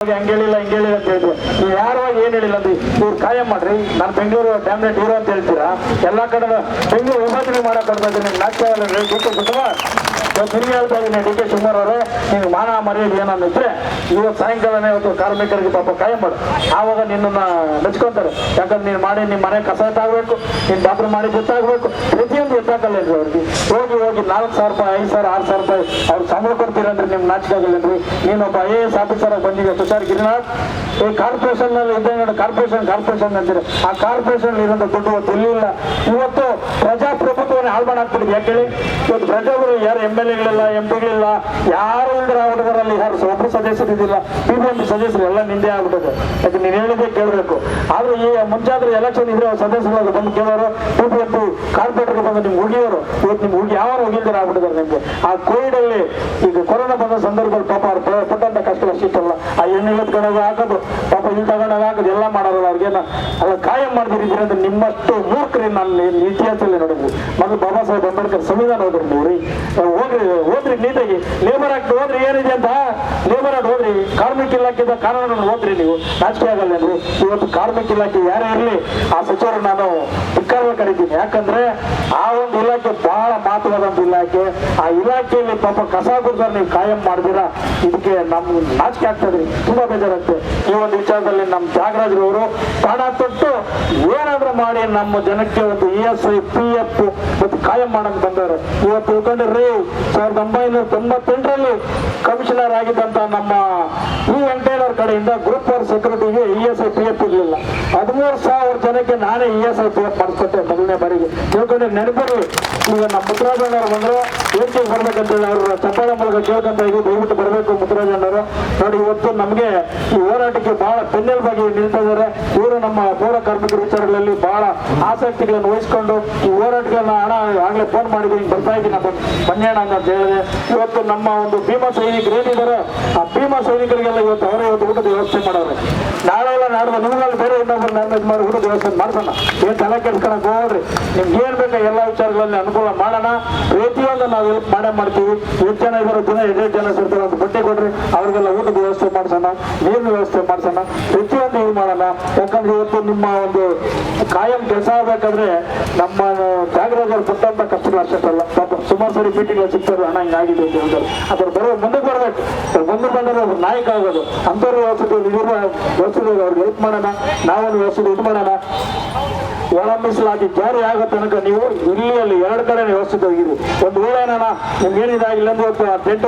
ಹಂಗೇಳಿಲ್ಲ ಹಿಂಗೇಳಿಲ್ಲ ಅಂತ ಹೇಳಿದ್ರು. ನೀವು ಯಾರುವಾಗ ಏನ್ ಹೇಳಿಲ್ಲ ಅಂದ್ರೆ ಇವ್ರು ಕಾಯಂ ಮಾಡ್ರಿ. ನಾನು ಬೆಂಗಳೂರು ಡ್ಯಾಮ್ನೆಟ್ ಹೀರೋ ಅಂತ ಹೇಳ್ತೀರಾ. ಎಲ್ಲಾ ಕಡೆ ಬೆಂಗಳೂರು ವಿಭಜನೆ ಮಾಡಕ್ ಕೊಡ್ತಾ ಇದ್ದೀನಿ. ನಾಟ್ಯ ಡಿ ಕೆ ಶಿವಕುಮಾರ್ ತಿರುಗಿ ಹೇಳ್ತಾ ಇದ್ದೀನಿ. ಡಿ ಕೆ ಶಿವಕುಮಾರ್ ಅವರೇ, ನೀವು ಮಾನ ಮರ್ಯಾದೆ ಏನನ್ನ ಇದ್ರೆ ಇವತ್ತು ಸಾಯಂಕಾಲನೇ ಇವತ್ತು ಕಾರ್ಮಿಕರಿಗೆ ಪಾಪ ಕಾಯಂ ಮಾಡು. ಆವಾಗ ನಿನ್ನನ್ನ ಮೆಚ್ಕೊಂತಾರೆ. ಯಾಕಂದ್ರೆ ನೀನು ಮಾಡಿ ನಿಮ್ಮ ಮನೆ ಕಸ ಎತ್ತಾಗಬೇಕು, ನೀನು ಬಾತ್ರೂಮ್ ಮಾಡಿ ಗೊತ್ತಾಗಬೇಕು, ಪ್ರತಿಯೊಂದು ಎತ್ತಾಗಲ್ಲೇನ್ರಿ ಅವ್ರಿಗೆ. ಹೋಗಿ ಹೋಗಿ 4,000 ರೂಪಾಯಿ 5,000 6,000 ರೂಪಾಯಿ ಅವ್ರು ಸಂಬಳ ಕೊಡ್ತೀರಂದ್ರೆ ನಿಮ್ಗೆ ನಾಚಿಕೆ ಆಗಿಲ್ಲೇನ್ರಿ. ನೀನೊಬ್ಬ IAS ಆಫೀಸರ್ ಆಗಿ ಬಂದಿದೆ ತುಷಾರ್ ಗಿರಿನಾಥ್. ಈ ಕಾರ್ಪೊರೇಷನ್ ನಲ್ಲಿ ಇದ್ದಂಗೆ ಕಾರ್ಪೊರೇಷನ್ ಅಂತೀರಿ. ಆ ಕಾರ್ಪೊರೇಷನ್ ಇರೋಂಥ ದುಡ್ಡು ಇವತ್ತು ಎಲ್ಲಿಲ್ಲ. ಇವತ್ತು ಪ್ರಜಾಪ್ರಭುತ್ವವನ್ನು ಹಾಳು ಮಾಡಾಕ್ಬಿಟ್ಟಿದೆ. ಯಾಕೆ ಹೇಳಿ, ಇವತ್ತು ಪ್ರಜೆಗಳು ಯಾರು MLAಗಳಿಲ್ಲ, MP ಗಳಿಲ್ಲ, ಯಾರು ಇಲ್ದ್ರ ಹುಡುಗರಲ್ಲಿ ಯಾರು ಒಬ್ಬರು ಸದಸ್ಯರು ಇದಿಲ್ಲ. PBMP ಸದಸ್ಯರು ಎಲ್ಲ ನಿಂದೆ ಆಗ್ಬಿಟ್ಟಿದೆ. ಯಾಕೆ ನೀನು ಹೇಳಿದೆ ಕೇಳಬೇಕು. ಆದ್ರೆ ಈ ಮುಂಚಾದ್ರೆ ಎಲೆಕ್ಷನ್ ಇದ್ರೆ ಸದಸ್ಯರು ಬಂದು ಕೇಳೋರು, PBMP ಕಾರ್ಪೊರೇಟರ್ ಬಂದು ನಿಮ್ಗೆ ಹೋಗಿಯೋರು. ಇವತ್ತು ನಿಮ್ಗೆ ಹೋಗಿ ಯಾರು ಹೋಗಿಲ್ದಾರ ಆಗ್ಬಿಟ್ಟಿದ್ದಾರೆ ನಿಮ್ಗೆ. ಆ ಕೋವಿಡ್ ಅಲ್ಲಿ ಈಗ ಕೊರೋನಾ ಬಂದ ಸಂದರ್ಭದಲ್ಲಿ ಪಾಪ ಅವ್ರು ಪಟ್ಟಂತ ಕಷ್ಟ ಅಷ್ಟಿತ್ತಲ್ಲ. ಆ ಎಣ್ಣೆ ಎತ್ಕೊಂಡಾಗ ಹಾಕೋದು, ಪಾಪ ಇಲ್ಲಿ ತಗೊಂಡಾಗ ಹಾಕೋದು ಎಲ್ಲ ಮಾಡೋರಲ್ಲ. ಅವ್ರಿಗೇನ ಅಲ್ಲ ಕಾಯಂ ಮಾಡ್ದಿರಿದ್ರೆ ಅಂದ್ರೆ ನಿಮ್ಮಷ್ಟು ಮೂರ್ಖರಿ ನಾನು ಇತಿಹಾಸದಲ್ಲಿ ನೋಡಿದ್ವಿ. ಮೊದಲು ಬಾಬಾ ಸಾಹೇಬ್ ಅಂಬೇಡ್ಕರ್ ಸಂವಿಧಾನ ಹೋದ್ರಿ ನೀವು ರೀ. ಓದ್ರಿ ನೀಟಾಗಿ. ಲೇಬರ್ ಆಕ್ಟ್ ಓದ್ರಿ ಏನಿದೆ ಅಂತ. ಲೇಬರ್ ಆಕ್ಟ್ ಓದ್ರಿ. ಕಾರ್ಮಿಕ ಇಲಾಖೆದ ಕಾನೂನನ್ನು ಓದ್ರಿ. ನೀವು ನಾಚಿಕೆ ಆಗಲ್ಲೇನ್ರಿ. ಇವತ್ತು ಕಾರ್ಮಿಕ ಇಲಾಖೆ ಯಾರೇ ಇರಲಿ ಆ ಸಚಿವರು ನಾನು ಧಿಕ್ಕಾರ ಕರಿತೀನಿ. ಯಾಕಂದ್ರೆ ಆ ಒಂದು ಇಲಾಖೆ ಬಹಳ ಮಹತ್ವದಂತ ಇಲಾಖೆ. ಆ ಇಲಾಖೆಯಲ್ಲಿ ಪಾಪ ಕಸ ಗುಡ್ದಾರ ನೀವು ಕಾಯಂ ಮಾಡಿದಿರಾ. ಇದಕ್ಕೆ ನಮ್ಗೆ ನಾಚಿಕೆ ಆಗ್ತದ್ರಿ, ತುಂಬಾ ಬೇಜಾರಾಗ್ತದೆ. ಈ ಒಂದು ವಿಚಾರದಲ್ಲಿ ನಮ್ಮ ತ್ಯಾಗರಾಜರವರು ಪ್ರಾಣ ತೊಟ್ಟು ಏನಾದ್ರೂ ಮಾಡಿ ನಮ್ಮ ಜನಕ್ಕೆ ಒಂದು ESI PF ಮತ್ತು ಕಾಯಂ ಮಾಡಕ್ ಬಂದವರು. ಇವತ್ತು ತಿಳ್ಕೊಂಡಿರ್ರಿ, 1998ರಲ್ಲಿ ಕಮಿಷನರ್ ಆಗಿದ್ದಂತ ನಮ್ಮ ವೆಂಕಟೇಶ್ವರ ಕಡೆಯಿಂದ ಗ್ರೂಪ್ ಫಾರ್ ಸೆಕ್ಯೂರಿಟಿಗೆ ESI PF ಇರಲಿಲ್ಲ. 13,000 ಜನಕ್ಕೆ ನಾನೇ ESI PF ಮಾಡಿಸ್ಕೊಟ್ಟೆ ಮೊದಲನೇ ಬಾರಿಗೆ. ತಿಳ್ಕೊಂಡ್ರೆ ನೆನಪಿರ್ಲಿ. ಈಗ ನಮ್ಮ ಮುತ್ತರಾಜಣ್ಣವ್ರು ಬಂದ್ರು, ಏಕೆ ಬರ್ಬೇಕಂತೇಳಿ ಅವ್ರ ಚಪ್ಪಾಳೆ ಮೂಲಕ ಕೇಳ್ಕೊಂತ ಇದ್ದೀವಿ. ದಯವಿಟ್ಟು ಬರಬೇಕು ಮುತ್ತರಾಜಣ್ಣವರು. ನೋಡಿ, ಇವತ್ತು ನಮಗೆ ಈ ಹೋರಾಟಕ್ಕೆ ಬಹಳ ಬೆನ್ನೆಲುಬಾಗಿ ನಿಲ್ತಾ ಇದ್ದಾರೆ. ಇವರು ನಮ್ಮ ಪೌರ ಕಾರ್ಮಿಕರ ವಿಚಾರಗಳಲ್ಲಿ ಬಹಳ ಆಸಕ್ತಿಗಳನ್ನು ವಹಿಸಿಕೊಂಡು ಈ ಹೋರಾಟಗಳನ್ನ ಆಗ್ಲೇ ಫೋನ್ ಮಾಡಿದ್ದೀನಿ, ಬರ್ತಾ ಇದ್ದೀನಿ ಬನ್ನೇಣ ಅಂತ ಹೇಳಿದೆ. ಇವತ್ತು ನಮ್ಮ ಒಂದು ಭೀಮಾ ಸೈನಿಕರು ಏನಿದ್ದಾರೆ, ಆ ಭೀಮಾ ಸೈನಿಕರಿಗೆಲ್ಲ ಇವತ್ತು ಅವರೇ ಇವತ್ತು ಊಟದ ವ್ಯವಸ್ಥೆ ಮಾಡೋರು. ನಾಳೆ ಎಲ್ಲ ನಾಡ್ದು ನಿಮ್ಗಳಲ್ಲಿ ಬೇರೆ ಇನ್ನೊಬ್ಬರು ಮ್ಯಾನೇಜ್ ಮಾಡಿ ಊಟದ ವ್ಯವಸ್ಥೆ ಮಾಡ್ಸೋಣ. ಏನ್ ತಲೆ ಕೆಡ್ಸ್ಕೊಳಕ್ ಹೋಗ್ರಿ. ನಿಮ್ಗೆ ಏನ್ ಬೇಕಾ ಎಲ್ಲ ವಿಚಾರಗಳಲ್ಲಿ ಅನುಕೂಲ ಮಾಡೋಣ. ಪ್ರತಿಯೊಂದು ನಾವು ಹೆಲ್ಪ್ ಮಾಡೇ ಮಾಡ್ತೀವಿ. ಎಷ್ಟು ಜನ ಇರೋ ದಿನ 2 ಜನ ಸೇರ್ತಾರೆ, ಒಂದು ಬಟ್ಟೆ ಕೊಡ್ರಿ, ಅವ್ರಿಗೆಲ್ಲ ಊಟದ ವ್ಯವಸ್ಥೆ ಮಾಡ್ಸೋಣ, ನೀರಿನ ವ್ಯವಸ್ಥೆ ಮಾಡ್ಸೋಣ, ಪ್ರತಿಯೊಂದು ಇದು ಮಾಡೋಣ. ಯಾಕಂದ್ರೆ ಇವತ್ತು ನಿಮ್ಮ ಒಂದು ಕಾಯಂ ಕೆಲಸ ಆಗ್ಬೇಕಾದ್ರೆ ನಮ್ಮ ತ್ಯಾಗರಾಜರು ಕೊಟ್ಟಂತ ಕಷ್ಟಗಳು ಅಷ್ಟಲ್ಲ. ಪಾಪ ಸುಮಾರು ಸರಿ ಮೀಟಿಂಗ್ ಸಿಗ್ತಾರೆ, ಹಣ ಹಿಂಗಾಗಿದೆ ಅಂತ ಹೇಳ್ತಾರೆ. ಅದ್ರ ಬರೋ ಮುಂದಕ್ಕೆ ಬರ್ಬೇಕು. ಮುಂದೆ ಬಂದರೆ ಅವ್ರು ನಾಯಕ ಆಗೋದು. ಅಂಥವ್ರ ವ್ಯವಸ್ಥೆ ಅವ್ರಿಗೆ ಹೆಲ್ಪ್ ಮಾಡೋಣ. ನಾವೊಂದು ವ್ಯವಸ್ಥೆ ಇದು ಮಾಡೋಣ. ಒಳ ಮೀಸಲಾತಿ ಜಾರಿ ಆಗೋ ತನಕ ನೀವು ಇಲ್ಲಿ ಅಲ್ಲಿ 2 ಕಡೆ ವ್ಯವಸ್ಥಿತ ಹೋಗಿರಿ. ಒಂದು ವೇಳೆನ ನಿಮ್ಗೆ ಏನಿದಾಗಿಲ್ಲ ಅಂದ್ರೆ ಇವತ್ತು ಟೆಂಟ್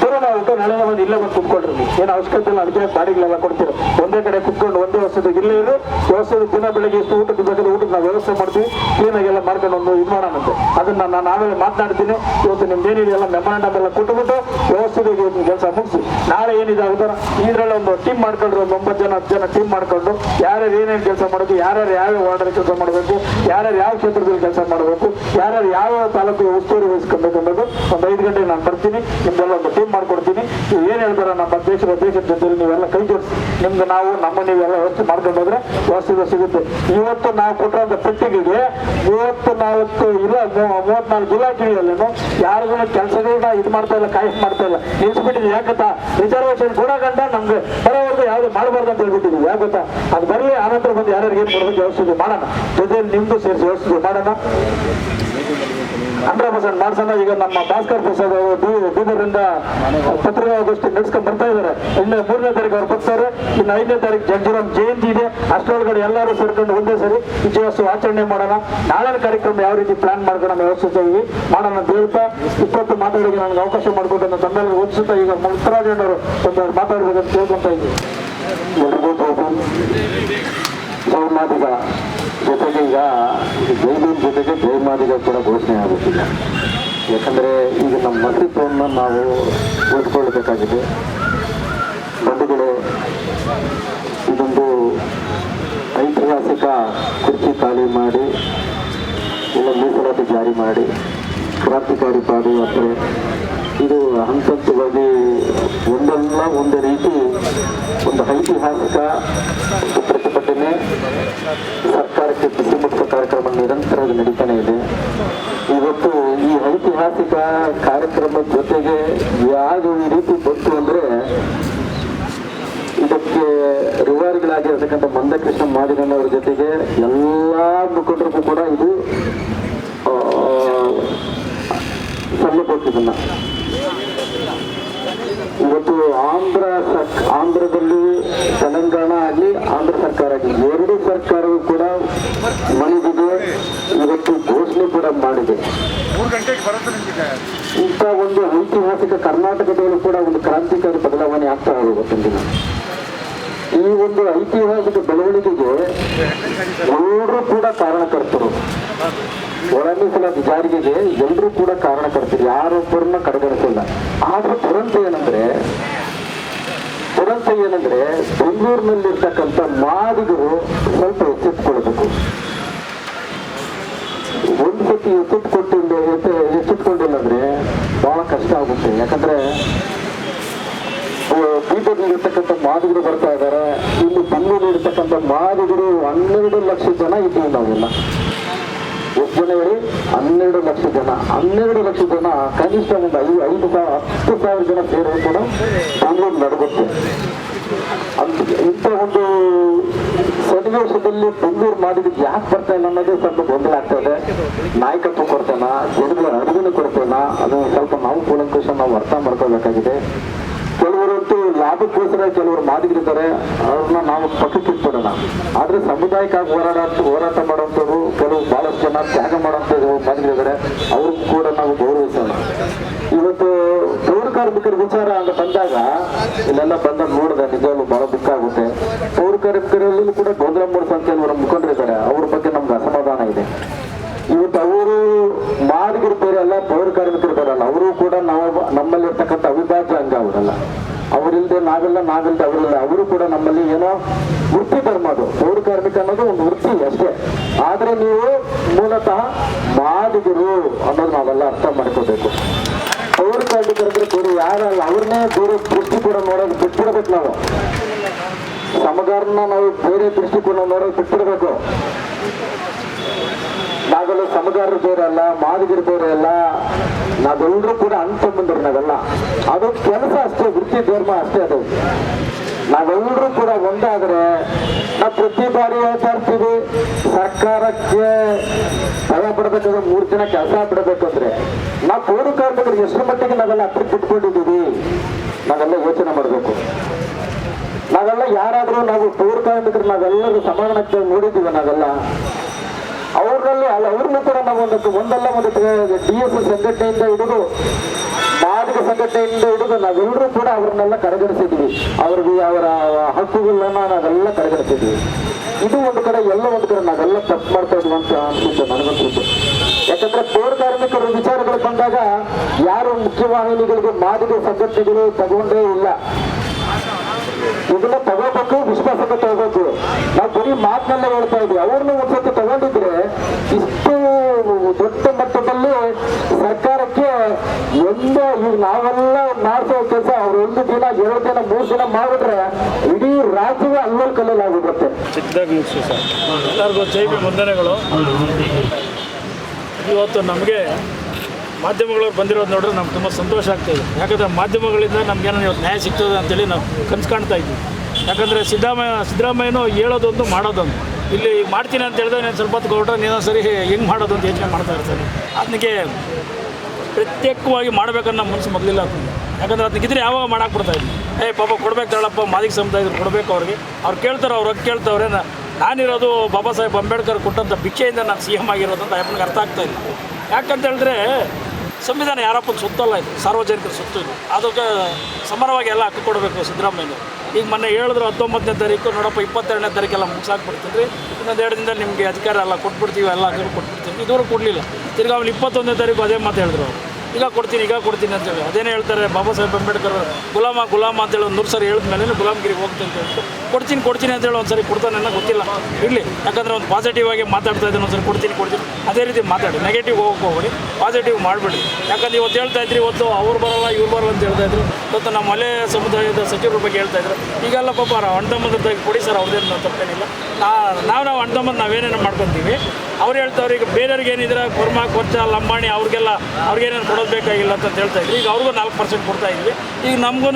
ದೂರ ಊಟ ನಾಳೆ ಬಂದು ಇಲ್ಲೇ ಬಂದು ಕುತ್ಕೊಳ್ರಿ. ಏನು ಅವಶ್ಯಕತೆ ಇಲ್ಲ, ಅದಕ್ಕೆ ಬಾಡಿಗಳೆಲ್ಲ ಕೊಡ್ತೀರಿ. ಒಂದೇ ಕಡೆ ಕುತ್ಕೊಂಡು ಒಂದೇ ವ್ಯವಸ್ಥೆ ಇಲ್ಲೇ ಇರು. ವ್ಯವಸ್ಥೆ ದಿನ ಬೆಳಗ್ಗೆ ಎಷ್ಟು ಊಟಕ್ಕೆ ಬೇಕಾದ್ರೆ ಊಟಕ್ಕೆ ನಾವು ವ್ಯವಸ್ಥೆ ಮಾಡ್ತೀವಿ. ಕ್ಲೀನಾಗೆಲ್ಲ ಮಾಡ್ಕೊಂಡು ಒಂದು ಇದು ಮಾಡೋಣಂತೆ. ಅದನ್ನ ನಾನು ಆಮೇಲೆ ಮಾತನಾಡ್ತೀನಿ. ಇವತ್ತು ನಿಮ್ದೇನಿದೆ ಎಲ್ಲ ಮೆಮೊರಾಂಡಮ್ ಎಲ್ಲ ಕೊಟ್ಟುಬಿಟ್ಟು ವ್ಯವಸ್ಥಿತ ಕೆಲಸ ಮುಗಿಸಿ ನಾಳೆ ಏನಿದಾಗುತ್ತಾರ ಇದರಲ್ಲಿ ಒಂದು ಟೀಮ್ ಮಾಡ್ಕೊಂಡ್ರು. ಒಂದು 9 ಜನ 10 ಜನ ಟೀಮ್ ಮಾಡ್ಕೊಂಡು ಯಾರ್ಯಾರು ಏನೇನು ಕೆಲಸ ಮಾಡೋದು, ಯಾರ್ಯಾರು ಯಾವ್ಯಾವ ವಾರ್ಡಲ್ಲಿ ಕೆಲಸ ಮಾಡಬೇಕು, ಯಾರ್ಯಾರು ಯಾವ ಕ್ಷೇತ್ರದಲ್ಲಿ ಕೆಲಸ ಮಾಡಬೇಕು, ಯಾರ್ಯಾರು ಯಾವ ತಾಲೂಕು ಉಸ್ತುವಾರಿ ವಹಿಸ್ಕೊಬೇಕು ಅನ್ನೋದು ಒಂದು 5 ಗಂಟೆಗೆ ನಾನು ಬರ್ತೀನಿ. ನಿಮ್ದೆಲ್ಲ ಒಂದು ಟೀಮ್ ಮಾಡ್ಕೊಡ್ತೀನಿ. ನೀವು ಏನು ಹೇಳ್ತಾರ ನಮ್ಮ ದೇಶದ ಜೊತೆಲಿ ನೀವೆಲ್ಲ ಕೈ ಜೋಡಿಸಿ ನಿಮ್ಗೆ ನೀವೆಲ್ಲ ವ್ಯವಸ್ಥೆ ಮಾಡ್ಕೊಂಡು ಹೋದ್ರೆ ವ್ಯವಸ್ಥೆ ಸಿಗುತ್ತೆ. ಇವತ್ತು ನಾವು ಕೊಟ್ಟಿರೋಂಥ ಪೆಟ್ಟಿಗೆಗೆ 34 ಇಲ್ಲ 34 ಇಲಾಖೆಗಳಲ್ಲೇನು ಯಾರಿಗೂ ಕೆಲಸಗಳನ್ನ ಇದು ಮಾಡ್ತಾ ಇಲ್ಲ, ಕಾಯಂ ಮಾಡ್ತಾ ಇಲ್ಲ, ನಿಲ್ಸ್ಬಿಟ್ಟಿದ್ವಿ. ಯಾಕತ್ತಾ ರಿಸರ್ವೇಶನ್ ಕೂಡ ಗಂಟ ನಮ್ಗೆ ಬರೋವರೆಗೂ ಯಾವ್ದು ಮಾಡಬಾರ್ದು ಅಂತ ಹೇಳ್ಬಿಟ್ಟಿದ್ವಿ. ಯಾಕತ್ತಾ ಅದು ಬರಲಿ, ಆನಂತರ ಬಂದು ಯಾರ್ಯಾರಿಗೆ ಏನು ಕೊಡೋದು ವ್ಯವಸ್ಥೆ ಮಾಡೋಣ. ಜೊತೆಯಲ್ಲಿ ನಿಮ್ದು ಸೇರಿಸಿ ವ್ಯವಸ್ಥೆ ಮಾಡೋಣ. 100% ಮಾಡ್ಸೋಣ. ಈಗ ನಮ್ಮ ಭಾಸ್ಕರ್ ಪ್ರಸಾದ್ ಅವರು ಬೀದರಿಂದ ಪತ್ರಿಕಾಗೋಷ್ಠಿ ನಡೆಸ್ಕೊಂಡು ಬರ್ತಾ ಇದ್ದಾರೆ. ಇನ್ನು 3ನೇ ತಾರೀಕು ಅವ್ರು ಬರ್ತಾರೆ. ಇನ್ನು 5ನೇ ತಾರೀಕು ಜಗ್ಜೀವನ್ ಜಯಂತಿ ಇದೆ. ಅಷ್ಟರೊಳಗಡೆ ಎಲ್ಲರೂ ಸೇರ್ಕೊಂಡು ಒಂದೇ ಸರಿ ವಿಜಯೋತ್ಸವ ಆಚರಣೆ ಮಾಡೋಣ. ನಾಳಿನ ಕಾರ್ಯಕ್ರಮ ಯಾವ ರೀತಿ ಪ್ಲಾನ್ ಮಾಡ್ಕೊಂಡು ವ್ಯವಸ್ಥಿತವಾಗಿ ಮಾಡೋಣ ಅಂತ ಹೇಳ್ತಾ 20 ಮಾತಾಡೋಕೆ ನನಗೆ ಅವಕಾಶ ಮಾಡಿಕೊಟ್ಟು ತಮ್ಮೆಲ್ಲರೂ ಓದಿಸುತ್ತಾ ಈಗ ಮುತ್ತರಾಜಣ್ಣವರು ಒಂದು ಮಾತಾಡಬೇಕಂತ ಕೇಳ್ಕೊಂತ ಇದ್ದೀವಿ. ಜೈಮಾದಿಗ ಜೊತೆಗೆ ಈಗ ಜೈಬೀನ್ ಜೊತೆಗೆ ಜೈಮಾದಿಗ ಕೂಡ ಘೋಷಣೆ ಆಗುತ್ತಿಲ್ಲ. ಯಾಕಂದರೆ ಈಗ ನಮ್ಮ ಅಸ್ತಿತ್ವವನ್ನು ನಾವು ಉಳಿದುಕೊಳ್ಳಬೇಕಾಗಿದೆ. ಬಂಧುಗಳೇ, ಇದೊಂದು ಐತಿಹಾಸಿಕ ಕುರ್ಚಿ ಖಾಲಿ ಮಾಡಿ ಇಲ್ಲ ಮೀಸಲಾತಿ ಜಾರಿ ಮಾಡಿ ಕ್ರಾಂತಿಕಾರಿ ಪಾದಯಾತ್ರೆ ಇದು ಹಂತವಾಗಿ ಒಂದಲ್ಲ ಒಂದು ರೀತಿ ಒಂದು ಐತಿಹಾಸಿಕ ಪ್ರತಿಭಟನೆ ಸರ್ಕಾರಕ್ಕೆ ಬಿಸಿ ಮುಟ್ಟುವ ಕಾರ್ಯಕ್ರಮ ನಿರಂತರವಾಗಿ ನಡೀತಾನೆ ಇದೆ. ಇವತ್ತು ಈ ಐತಿಹಾಸಿಕ ಕಾರ್ಯಕ್ರಮದ ಜೊತೆಗೆ ಯಾವ ಈ ರೀತಿ ಬಂತು ಅಂದರೆ ರೂವಾರಿಗಳಾಗಿರ್ತಕ್ಕಂಥ ಮಂದಕೃಷ್ಣ ಮಾದಿಗಣ್ಣವರ ಜೊತೆಗೆ ಎಲ್ಲ ಮುಖಂಡರಿಗೂ ಕೂಡ ಇದು ಸಲ್ಲಬೇಕಿದನ್ನ. ಇವತ್ತು ಆಂಧ್ರದಲ್ಲಿ ತೆಲಂಗಾಣ ಆಗಲಿ ಆಂಧ್ರ ಸರ್ಕಾರ ಆಗಲಿ ಎರಡು ಸರ್ಕಾರವೂ ಕೂಡ ಮನವಿಗೆ ಇವತ್ತು ಘೋಷಣೆ ಕೂಡ ಮಾಡಿದೆ. ಇಂಥ ಒಂದು ಐತಿಹಾಸಿಕ ಕರ್ನಾಟಕದಲ್ಲೂ ಕೂಡ ಒಂದು ಕ್ರಾಂತಿಕಾರಿ ಬದಲಾವಣೆ ಆಗ್ತಾ ಹೋಗುತ್ತಿಲ್ಲ. ಈ ಒಂದು ಐತಿಹಾಸಿಕ ಬೆಳವಣಿಗೆಗೆ ಎಲ್ಲರೂ ಕೂಡ ಕಾರಣಕರ್ತರು. ಒಳ ಮೀಸಲಾತಿ ಜಾರಿಗೆಗೆ ಎಲ್ಲರೂ ಕೂಡ ಕಾರಣಕರ್ತರು, ಯಾರೊಬ್ಬರನ್ನ ಕಡೆಗಣಿಸಿಲ್ಲ. ಆದ್ರೆ ದುರಂತ ಏನಂದ್ರೆ ಬೆಂಗಳೂರಿನಲ್ಲಿರ್ತಕ್ಕಂಥ ಮಾದಿಗರು ಸ್ವಲ್ಪ ಎಚ್ಚೆತ್ತುಕೊಳ್ಬೇಕು. ಒಂದು ಸತಿ ಎಚ್ಚೆತ್ತುಕೊಂಡಿಲ್ಲ ಅಂದ್ರೆ ಬಹಳ ಕಷ್ಟ ಆಗುತ್ತೆ. ಯಾಕಂದ್ರೆ ಬೀದರ್ನಲ್ಲಿರ್ತಕ್ಕಂಥ ಮಾದಿಗರು ಬರ್ತಾ ಇದ್ದಾರೆ, ಇಲ್ಲಿ ಬೆಂಗಳೂರಿರ್ತಕ್ಕಂಥ ಮಾದಿಗರು 12 ಲಕ್ಷ ಜನ ಇದ್ದೀವಿ ನಾವೆಲ್ಲ. ಎಷ್ಟು ಜನ ಹೇಳಿ? 12 ಲಕ್ಷ ಜನ. 12 ಲಕ್ಷ ಜನ ಕನಿಷ್ಠ ಒಂದು 10,000 ಜನ ಸೇರೋದು ಕೂಡ ಬೆಂಗಳೂರು ನಡಗುತ್ತೆ. ಇಂಥ ಒಂದು ಸನ್ನಿವೇಶದಲ್ಲಿ ಬೆಂಗಳೂರು ಮಾಡಿದ್ದಕ್ಕೆ ಯಾಕೆ ಬರ್ತಾ ಇಲ್ಲ ಅನ್ನೋದು ಸ್ವಲ್ಪ ಗೊಂದಲ ಆಗ್ತಾ ಇದೆ. ನಾಯಕತ್ವ ಕೊಡ್ತೇನ, ಜನಗಳ ಅರಿವಿನ ಕೊಡ್ತೇನ, ಅದು ಸ್ವಲ್ಪ ನಾವು ಕೂಲಂಕುಷ ನಾವು ಅರ್ಥ ಮಾಡ್ಕೋಬೇಕಾಗಿದೆ. ಕೆಲವರಂತೂ ಲಾಭಕ್ಕೋಸ್ಕರ ಕೆಲವರು ಮಾದಿಗರಿದ್ದಾರೆ, ಅವ್ರನ್ನ ನಾವು ಪಕ್ಕಕ್ಕೆ ಇಟ್ಬಿಡೋಣ. ಆದ್ರೆ ಸಮುದಾಯಕ್ಕಾಗಿ ಹೋರಾಟ ಮಾಡುವಂಥವ್ರು ಕೆಲವು ಬಹಳಷ್ಟು ಜನ ತ್ಯಾಗ ಮಾಡುವಂಥ ಮಾದಿಗರಿದ್ದಾರೆ, ಅವ್ರಿಗೂ ಕೂಡ ನಾವು ಗೌರವಿಸೋಣ. ಇವತ್ತು ಪೌರ ಕಾರ್ಮಿಕರ ವಿಚಾರ ಅಂತ ಬಂದಾಗ ಇಲ್ಲೆಲ್ಲ ಬಂದ ನೋಡಿದೆ, ನಿಜವಾಗ್ಲೂ ಬಹಳ ದುಃಖ ಆಗುತ್ತೆ. ಪೌರ ಕಾರ್ಮಿಕರಲ್ಲಿ ಕೂಡ ಗೊಂದಲ ಮೂಡಿಸುವಂತ ಕೆಲವರು ಮುಖಂಡರಿದ್ದಾರೆ, ಅವ್ರ ಬಗ್ಗೆ ನಮ್ಗೆ ಅಸಮಾಧಾನ ಇದೆ. ಇವತ್ತು ಅವರು ಮಾದಿಗರು ಬೇರೆ ಅಲ್ಲ, ಪೌರ ಕಾರ್ಮಿಕರು ಬೇರೆ ಅಲ್ಲ, ಅವರು ಕೂಡ ನಮ್ಮಲ್ಲಿರ್ತಕ್ಕಂಥ ಅವಿಭಾಜ್ಯ ಅಂಗ ಅವರಲ್ಲ. ಅವರಿಲ್ಲದೆ ನಾವಿಲ್ಲದೆ ಅವರಿಲ್ಲ. ಅವರು ಕೂಡ ನಮ್ಮಲ್ಲಿ ಏನೋ ವೃತ್ತಿ ಧರ್ಮ, ಅದು ಪೌರ ಕಾರ್ಮಿಕ ಅನ್ನೋದು ಒಂದು ವೃತ್ತಿ ಅಷ್ಟೇ. ಆದ್ರೆ ನೀವು ಮೂಲತಃ ಮಾದಿಗರು ಅನ್ನೋದು ನಾವೆಲ್ಲ ಅರ್ಥ ಮಾಡ್ಕೋಬೇಕು. ಪೌರ ಕಾರ್ಮಿಕರಂದ್ರೆ ಬೇರೆ ಯಾರಲ್ಲ, ಅವ್ರನ್ನೇ ಬೇರೆ ದೃಷ್ಟಿಕೋನ ನೋಡೋದು ಬಿಟ್ಬಿಡ್ಬೇಕು. ನಾವು ಸಮಗಾರನ್ನ ನಾವು ಬೇರೆ ದೃಷ್ಟಿಕೋನ ನೋಡೋದು ಬಿಟ್ಬಿಡ್ಬೇಕು. ನಾವೆಲ್ಲ ಸಮಗಾರರು ಬೇರೆ ಅಲ್ಲ, ಮಾದಿಗರು ಬೇರೆ ಅಲ್ಲ, ನಾವೆಲ್ಲರೂ ಕೂಡ ಅಣ್ತಂಬಂದ್ರು. ನಾವೆಲ್ಲ ಅದು ಕೆಲಸ ಅಷ್ಟೇ, ವೃತ್ತಿ ಧರ್ಮ ಅಷ್ಟೇ. ಅದು ನಾವೆಲ್ಲರೂ ಕೂಡ ಒಂದಾದ್ರೆ ನಾವು ಪ್ರತಿ ಬಾರಿ ಹೇಳ್ತಾ ಇರ್ತೀವಿ, ಸರ್ಕಾರಕ್ಕೆ ಭಯ ಪಡ್ಬೇಕಾದ್ರೆ 3 ದಿನ ಕೆಲಸ ಬಿಡಬೇಕಂದ್ರೆ ನಾವು ಪೌರ ಕಾರ್ಮಿಕರಿಗೆ ಎಷ್ಟು ಮಟ್ಟಿಗೆ ನಾವೆಲ್ಲ ಹತ್ತಿರ ಬಿಟ್ಕೊಂಡಿದ್ದೀವಿ, ನಾವೆಲ್ಲ ಯೋಚನೆ ಮಾಡಬೇಕು. ನಾವೆಲ್ಲ ಯಾರಾದ್ರೂ ನಾವು ಪೌರ ಕಾರ್ಮಿಕರು ನಾವೆಲ್ಲರೂ ಸಮಾನಕ್ಕೆ ನೋಡಿದ್ದೀವಿ. ನಾವೆಲ್ಲ ಅವ್ರನ್ನೂ ಕೂಡ ನಾವು ಒಂದಲ್ಲ ಒಂದು DSS ಸಂಘಟನೆಯಿಂದ ಹಿಡಿದು ಮಾದಿಗ ಸಂಘಟನೆಯಿಂದ ಹಿಡಿದು ನಾವೆಲ್ಲರೂ ಕೂಡ ಅವ್ರನ್ನೆಲ್ಲ ಕಡೆಗಣಿಸಿದ್ವಿ. ಅವ್ರಿಗೆ ಅವರ ಹಕ್ಕುಗಳನ್ನ ನಾವೆಲ್ಲ ಕಡೆಗಣಿಸಿದ್ವಿ. ಇದು ಒಂದು ಕಡೆ, ಎಲ್ಲ ಒಂದು ಕಡೆ ನಾವೆಲ್ಲ ತಪ್ಪು ಮಾಡ್ತಾ ಇದ್ವಿ ಅಂತ ಅನ್ಸುತ್ತೆ ನನಗನ್ಸುತ್ತೆ. ಯಾಕಂದ್ರೆ ಪೌರ ಕಾರ್ಮಿಕರ ವಿಚಾರಗಳು ಬಂದಾಗ ಯಾರು ಮುಖ್ಯವಾಹಿನಿಗಳಿಗೆ ಮಾದಿಗ ಸಂಘಟನೆಗಳು ತಗೊಂಡೇ ಇಲ್ಲ. ಇದನ್ನ ತಗೋಬೇಕು, ವಿಶ್ವಾಸಕ್ಕೆ ತಗೋಬೇಕು. ನಾವು ಬರೀ ಮಾತಿನಲ್ಲೇ ಹೇಳ್ತಾ ಇದ್ವಿ. ಅವ್ರನ್ನ ಒಂದ್ಸತಿ ತಗೊಂಡಿದ್ರೆ ಇಷ್ಟು ದೊಡ್ಡ ಮಟ್ಟದಲ್ಲಿ ಸರ್ಕಾರಕ್ಕೆ ಈಗ ನಾವೆಲ್ಲ ಮಾಡಿಸೋ ಕೆಲಸ ಅವ್ರು 1 ದಿನ 2 ದಿನ 3 ದಿನ ಮಾಡಿದ್ರೆ ಇಡೀ ರಾಜ್ಯವೇ ಅಲ್ಲೋಲ್ ಕಲ್ಲಲ್ಲಾಗ್ಬಿಡುತ್ತೆ. ಚಿಕ್ಕದಾಗಿ ಮುಗಿಸಿ ಸರ್, ಎಲ್ಲರಿಗೂ ಜೈವಿ ವಂದನೆಗಳು. ಇವತ್ತು ನಮಗೆ ಮಾಧ್ಯಮಗಳವ್ರು ಬಂದಿರೋದು ನೋಡಿದ್ರೆ ನಮ್ಗೆ ತುಂಬ ಸಂತೋಷ ಆಗ್ತಾಯಿದೆ. ಯಾಕಂದರೆ ಮಾಧ್ಯಮಗಳಿಂದ ನಮಗೇನೋ ಇವತ್ತು ನ್ಯಾಯ ಸಿಗ್ತದೆ ಅಂತೇಳಿ ನಾವು ಕನಸು ಕಾಣ್ತಾ ಇದ್ವಿ. ಯಾಕಂದರೆ ಸಿದ್ದರಾಮಯ್ಯನೂ ಹೇಳೋದೊಂದು ಮಾಡೋದೊಂದು. ಇಲ್ಲಿ ಈಗ ಮಾಡ್ತೀನಿ ಅಂತ ಹೇಳಿದ್ರೆ ನಾನು ಸ್ವಲ್ಪ ಹೊತ್ತು ಕೊಟ್ಟರೆ ನೀನು ಸರಿ ಹೆಂಗೆ ಮಾಡೋದು ಅಂತ ಯೋಚನೆ ಮಾಡ್ತಾ ಇರ್ತಾರೆ. ಅದಕ್ಕೆ ಪ್ರತ್ಯೇಕವಾಗಿ ಮಾಡಬೇಕನ್ನೋ ಮನಸ್ಸು ಮೊದಲಿಲ್ಲ ಆಗ್ತದೆ. ಯಾಕಂದರೆ ಅದಕ್ಕಿದ್ರೆ ಯಾವಾಗ ಮಾಡಾಕ್ಬಿಡ್ತಾಯಿದ್ವಿ. ಪಾಪ ಕೊಡ್ಬೇಕು ತಾಳಪ್ಪ, ಮಾದಿಗ ಸಮುದಾಯದಲ್ಲಿ ಕೊಡಬೇಕು ಅವ್ರಿಗೆ. ಅವ್ರು ಕೇಳ್ತಾರೆ, ಅವ್ರು ಹಕ್ಕಿ ಕೇಳ್ತವ್ರೆ. ನಾನಿರೋದು ಬಾಬಾ ಸಾಹೇಬ್ ಅಂಬೇಡ್ಕರ್ ಕೊಟ್ಟಂಥ ಭಿಕ್ಷೆಯಿಂದ ನಾನು CM ಆಗಿರೋದು ಅಂತ ಅಪ್ಪನಿಗೆ ಅರ್ಥ ಆಗ್ತಾಯಿಲ್ಲ. ಯಾಕಂತ ಹೇಳಿದ್ರೆ ಸಂವಿಧಾನ ಯಾರಪ್ಪನ ಸೊತ್ತಲ್ಲ, ಇದು ಸಾರ್ವಜನಿಕರ ಸೊತ್ತು. ಇದು ಅದಕ್ಕೆ ಸಮಾನವಾಗಿ ಎಲ್ಲ ಹಕ್ಕು ಕೊಡಬೇಕು ಸಿದ್ದರಾಮಯ್ಯ. ಈಗ ಮೊನ್ನೆ ಹೇಳಿದ್ರು 19ನೇ ತಾರೀಕು, ನೋಡಪ್ಪ 22ನೇ ತಾರೀಕೆಲ್ಲ ಮುಗಿಸಾಕ್ಬಿಡ್ತೀನಿ ರೀ, ಇನ್ನೊಂದು 2 ದಿನದಲ್ಲಿ ನಿಮಗೆ ಅಧಿಕಾರ ಎಲ್ಲ ಕೊಟ್ಬಿಡ್ತೀವಿ, ಎಲ್ಲ ಹಕ್ಕು ಕೊಟ್ಬಿಡ್ತೀವಿ. ಇದುವರೆಗೂ ಕೊಡಲಿಲ್ಲ. ತಿರ್ಗಿ ಆಮೇಲೆ 21ನೇ ತಾರೀಕು ಅದೇ ಮಾತು ಹೇಳಿದ್ರು ಅವರು, ಈಗ ಕೊಡ್ತೀನಿ ಅಂತೇಳಿ. ಅದೇನೇ ಹೇಳ್ತಾರೆ, ಬಾಬಾ ಸಾಹೇಬ್ ಅಂಬೇಡ್ಕರ್ ಗುಲಾಮ ಅಂತೇಳಿ 100 ಸರಿ ಹೇಳಿದ ಮೇಲೆ ಗುಲಾಮಗಿರಿಗೆ ಹೋಗ್ತೀನಿ ಅಂತ ಹೇಳ್ಬಿಟ್ಟು ಕೊಡ್ತೀನಿ ಅಂತೇಳಿ ಒಂದು ಸರಿ ಕೊಡ್ತಾನೆ ಗೊತ್ತಿಲ್ಲ ಇರಲಿ. ಯಾಕಂದರೆ ಒಂದು ಪಾಸಿಟಿವ್ ಆಗಿ ಮಾತಾಡ್ತಾ ಇದ್ದೀನಿ, ಒಂದು ಸರಿ ಕೊಡ್ತೀನಿ ಅದೇ ರೀತಿ ಮಾತಾಡಿ, ನೆಗೆಟಿವ್ ಹೋಗೋಕೆ ಹೋಗ್ಬೇಡಿ, ಪಾಸಿಟಿವ್ ಮಾಡಿಬಿಡಿ. ಯಾಕಂದ್ರೆ ಇವತ್ತು ಹೇಳ್ತಾ ಇದ್ರಿ, ಇವತ್ತು ಅವ್ರು ಬರಲ್ಲ ಇವ್ರು ಬರಲ್ಲ ಅಂತ ಹೇಳ್ತಾ ಇದ್ರು. ಇವತ್ತು ನಮ್ಮ ಮಲೆ ಸಮುದಾಯದ ಸಚಿವರ ಬಗ್ಗೆ ಹೇಳ್ತಾ ಇದ್ರು, ಈಗೆಲ್ಲ ಪಾಪ ಅಣ್ತಮ್ಮಂದ್ರೆ ಕೊಡಿ ಸರ್ ಅವ್ರದ್ದೇನು ತಪ್ಪೇನಿಲ್ಲ. ನಾವು ಅಣ್ತಮ್ಮಂದು ನಾವೇನೇನು ಮಾಡ್ಕೊತೀವಿ. ಅವ್ರು ಹೇಳ್ತಾವ್ರೆ ಈಗ ಬೇರೆಯವ್ರಿಗೆ ಏನಿದ್ರೆ ಕೊರ್ಮ ಕೊಚ್ಚ ಲಂಬಾಣಿ ಅವ್ರಿಗೇನೇನು ಕೊಡೋದು ಬೇಕಾಗಿಲ್ಲ ಅಂತ ಹೇಳ್ತಾಯಿದ್ರು. ಈಗ ಅವ್ರಿಗೂ 4% ಕೊಡ್ತಾಯಿದ್ವಿ. ಈಗ ನಮಗೂ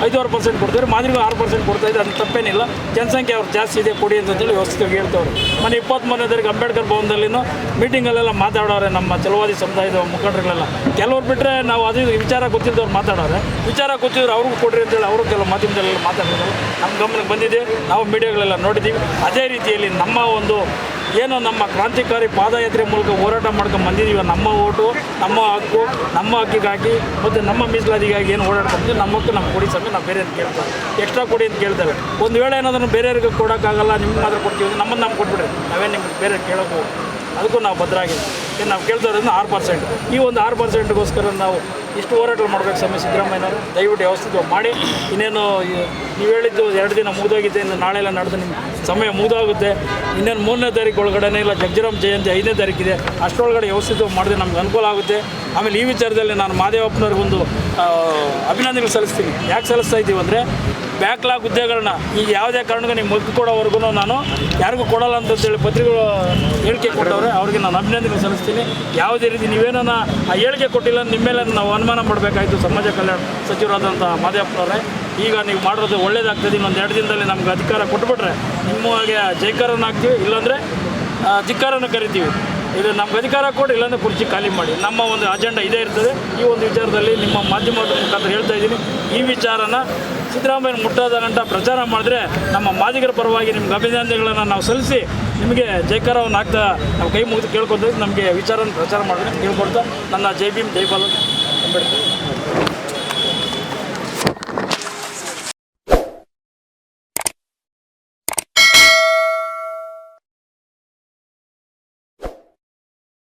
5.5% ಕೊಡ್ತೀವಿ, ಮಾದಿರಿಗೂ 6% ಕೊಡ್ತಾಯಿದ್ವಿ. ಅದು ತಪ್ಪೇನಿಲ್ಲ. ಜನಸಂಖ್ಯೆ ಅವ್ರು ಜಾಸ್ತಿ ಇದೆ ಕೊಡಿ ಅಂತೇಳಿ ವ್ಯವಸ್ಥೆಗೆ ಹೇಳ್ತವ್ರು. ಮೊನ್ನೆ 23ನೇ ತಾರೀಕು ಅಂಬೇಡ್ಕರ್ ಭವನದಲ್ಲಿನೂ ಮೀಟಿಂಗಲ್ಲೆಲ್ಲ ಮಾತಾಡೋರೆ ನಮ್ಮ ಚಲವಾದಿ ಸಮುದಾಯದ ಮುಖಂಡರುಗಳೆಲ್ಲ. ಕೆಲವ್ರು ಬಿಟ್ಟರೆ ನಾವು ಅದು ವಿಚಾರ ಗೊತ್ತಿದ್ದವ್ರು ಮಾತಾಡೋರೆ. ವಿಚಾರ ಗೊತ್ತಿದ್ರು ಅವ್ರಿಗೂ ಕೊಡ್ರಿ ಅಂತೇಳಿ ಅವರು ಕೆಲವು ಮಾಧ್ಯಮದಲ್ಲೆಲ್ಲ ಮಾತಾಡಿದ್ರು. ನಮ್ಮ ಗಮನಕ್ಕೆ ಬಂದಿದೆ, ನಾವು ಮೀಡಿಯಾಗಳೆಲ್ಲ ನೋಡಿದ್ದೀವಿ. ಅದೇ ರೀತಿಯಲ್ಲಿ ನಮ್ಮ ಒಂದು ಏನು ನಮ್ಮ ಕ್ರಾಂತಿಕಾರಿ ಪಾದಯಾತ್ರೆ ಮೂಲಕ ಹೋರಾಟ ಮಾಡ್ಕೊಂಡು ಬಂದಿದ್ದೀವಿ. ನಮ್ಮ ಓಟು, ನಮ್ಮ ಹಕ್ಕು, ನಮ್ಮ ಹಕ್ಕಿಗಾಗಿ ಮತ್ತು ನಮ್ಮ ಮೀಸಲಾತಿಗಾಗಿ ಏನು ಓಡಾಡ್ಕೊಂಡ್ವಿ, ನಮ್ಮ ಹಕ್ಕು ನಮ್ಮ ಕೊಡಿ ಸಮಯ ನಾವು ಬೇರೆ ಕೇಳ್ತಾರೆ. ಎಕ್ಸ್ಟ್ರಾ ಕೊಡಿ ಅಂತ ಕೇಳ್ತಾರೆ. ಒಂದು ವೇಳೆ ಏನಾದರೂ ಬೇರೆಯವ್ರಿಗೆ ಕೊಡೋಕ್ಕಾಗಲ್ಲ, ನಿಮ್ಗೆ ಮಾತ್ರ ಕೊಡ್ತೀವಿ, ನಮ್ಮನ್ನು ನಮ್ಗೆ ಕೊಟ್ಬಿಡ್ರಿ, ನಾವೇನು ನಿಮ್ಗೆ ಬೇರೆ ಕೇಳೋಕ್ಕೂ ಅದಕ್ಕೂ ನಾವು ಭದ್ರಾಗಿದ್ದೀವಿ. ಏನು ನಾವು ಕೇಳ್ತಾ ಇರೋದು 6%. ಈ ಒಂದು 6%ಗೋಸ್ಕರ ನಾವು ಇಷ್ಟು ಹೋರಾಟ ಮಾಡಬೇಕು. ಸಮಯ ಸಿದ್ದರಾಮಯ್ಯನವರು ದಯವಿಟ್ಟು ವ್ಯವಸ್ಥಿತವಾಗಿ ಮಾಡಿ. ಇನ್ನೇನು ನೀವು ಹೇಳಿದ್ದು 2 ದಿನ ಮುಗಿದೋಗಿದೆ, ಇನ್ನು ನಾಳೆ ಎಲ್ಲ ನಡೆದು ನಿಮ್ಮ ಸಮಯ ಮುಗಿದೋಗುತ್ತೆ. ಇನ್ನೇನು 3ನೇ ತಾರೀಕು ಒಳಗಡೆ ಇಲ್ಲ ಜಗಜೀರಾಮ್ ಜಯಂತಿ 5ನೇ ತಾರೀಕಿದೆ. ಅಷ್ಟರೊಳಗಡೆ ವ್ಯವಸ್ಥಿತವಾಗಿ ಮಾಡಿದ್ರೆ ನಮ್ಗೆ ಅನುಕೂಲ ಆಗುತ್ತೆ. ಆಮೇಲೆ ಈ ವಿಚಾರದಲ್ಲಿ ನಾನು ಮಾದೇವಪ್ಪನವ್ರಿಗೊಂದು ಅಭಿನಂದನೆಗಳು ಸಲ್ಲಿಸ್ತೀನಿ. ಯಾಕೆ ಸಲ್ಲಿಸ್ತಾ ಇದ್ದೀವಿ ಅಂದರೆ ಬ್ಯಾಕ್ಲಾಗ್ ಹುದ್ದೆಗಳನ್ನ ಈಗ ಯಾವುದೇ ಕಾರಣಕ್ಕೂ ನೀವು ಮುಗ್ದು ಕೊಡೋವರೆಗೂ ನಾನು ಯಾರಿಗೂ ಕೊಡೋಲ್ಲ ಅಂತೇಳಿ ಪತ್ರಿಕೆಗಳು ಹೇಳಿಕೆ ಕೊಟ್ಟವ್ರೆ. ಅವ್ರಿಗೆ ನಾನು ಅಭಿನಂದನೆ ಸಲ್ಲಿಸ್ತೀನಿ. ಯಾವುದೇ ರೀತಿ ನೀವೇನೋ ಆ ಹೇಳಿಕೆ ಕೊಟ್ಟಿಲ್ಲ, ನಿಮ್ಮ ಮೇಲೆ ನಾವು ಅನುಮಾನ ಮಾಡಬೇಕಾಯಿತು. ಸಮಾಜ ಕಲ್ಯಾಣ ಸಚಿವರಾದಂಥ ಮಾದೇವಪ್ಪನವರೇ, ಈಗ ನೀವು ಮಾಡೋದು ಒಳ್ಳೇದಾಗ್ತದೆ. ಇನ್ನೊಂದು 2 ದಿನದಲ್ಲಿ ನಮ್ಗೆ ಅಧಿಕಾರ ಕೊಟ್ಬಿಟ್ರೆ ನಿಮಗೆ ಜೈಕಾರನ ಹಾಕ್ತೀವಿ, ಇಲ್ಲಾಂದರೆ ಧಿಕ್ಕಾರನ ಕರಿತೀವಿ. ಇದು ನಮ್ಗೆ ಅಧಿಕಾರ ಕೊಡಿ, ಇಲ್ಲಾಂದರೆ ಕುರ್ಚಿ ಖಾಲಿ ಮಾಡಿ. ನಮ್ಮ ಒಂದು ಅಜೆಂಡಾ ಇದೇ ಇರ್ತದೆ. ಈ ಒಂದು ವಿಚಾರದಲ್ಲಿ ನಿಮ್ಮ ಮಾಧ್ಯಮದ ಮುಖಾಂತರ ಹೇಳ್ತಾ ಇದ್ದೀನಿ. ಈ ವಿಚಾರನ ಸಿದ್ದರಾಮಯ್ಯ ಮುಟ್ಟೋದ ಗಂಟ ಪ್ರಚಾರ ಮಾಡಿದ್ರೆ ನಮ್ಮ ಮಾದಿಗರ ಪರವಾಗಿ ನಿಮ್ಗೆ ಅಭಿನಂದನೆಗಳನ್ನು ನಾವು ಸಲ್ಲಿಸಿ ನಿಮಗೆ ಜೈಕಾರವನ್ನು ಹಾಕ್ತಾ ನಾವು ಕೈ ಮುಗಿದು ಕೇಳ್ಕೊತೀವಿ. ನಮಗೆ ವಿಚಾರನ ಪ್ರಚಾರ ಮಾಡಿದ್ರೆ ಕೇಳ್ಕೊಳ್ತಾ ನನ್ನ ಜೈ ಭೀಮ್ ಜೈ ಬಾಲ ಅಂಬೇಡ್ಕರ್.